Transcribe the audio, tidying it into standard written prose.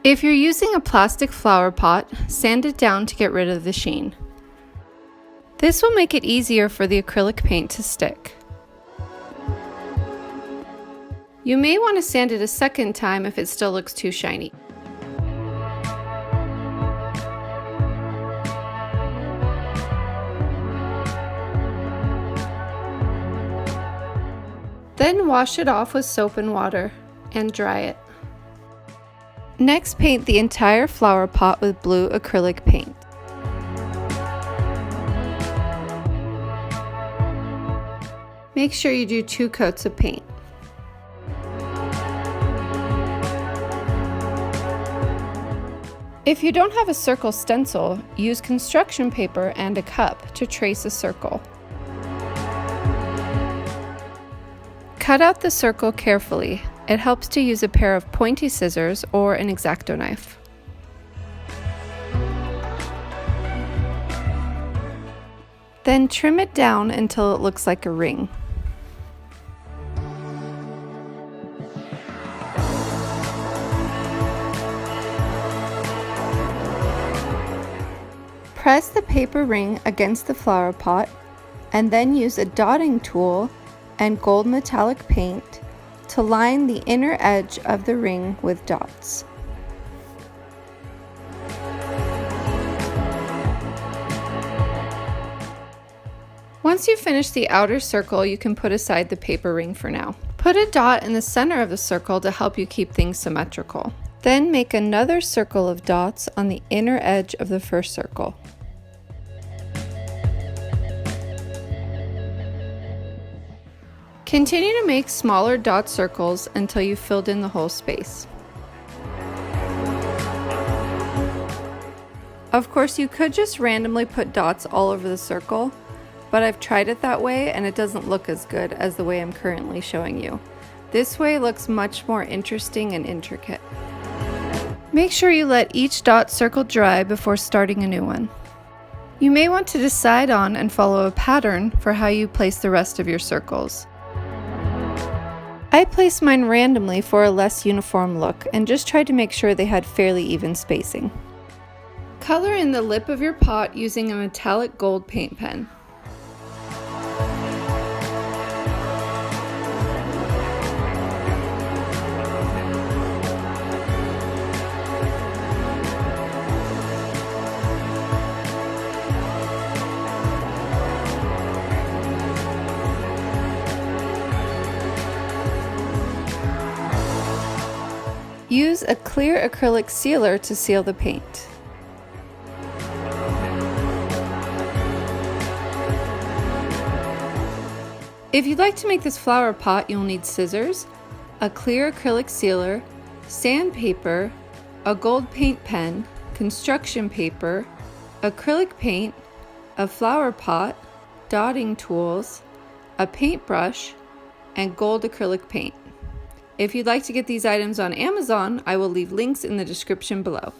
If you're using a plastic flower pot, sand it down to get rid of the sheen. This will make it easier for the acrylic paint to stick. You may want to sand it a second time if it still looks too shiny. Then wash it off with soap and water and dry it. Next, paint the entire flower pot with blue acrylic paint. Make sure you do 2 coats of paint. If you don't have a circle stencil, use construction paper and a cup to trace a circle. Cut out the circle carefully. It helps to use a pair of pointy scissors or an X-Acto knife. Then trim it down until it looks like a ring. Press the paper ring against the flower pot and then use a dotting tool and gold metallic paint to line the inner edge of the ring with dots. Once you finish the outer circle, you can put aside the paper ring for now. Put a dot in the center of the circle to help you keep things symmetrical. Then make another circle of dots on the inner edge of the first circle. Continue to make smaller dot circles until you've filled in the whole space. Of course, you could just randomly put dots all over the circle, but I've tried it that way and it doesn't look as good as the way I'm currently showing you. This way looks much more interesting and intricate. Make sure you let each dot circle dry before starting a new one. You may want to decide on and follow a pattern for how you place the rest of your circles. I placed mine randomly for a less uniform look and just tried to make sure they had fairly even spacing. Color in the lip of your pot using a metallic gold paint pen. Use a clear acrylic sealer to seal the paint. If you'd like to make this flower pot, you'll need scissors, a clear acrylic sealer, sandpaper, a gold paint pen, construction paper, acrylic paint, a flower pot, dotting tools, a paintbrush, and gold acrylic paint. If you'd like to get these items on Amazon, I will leave links in the description below.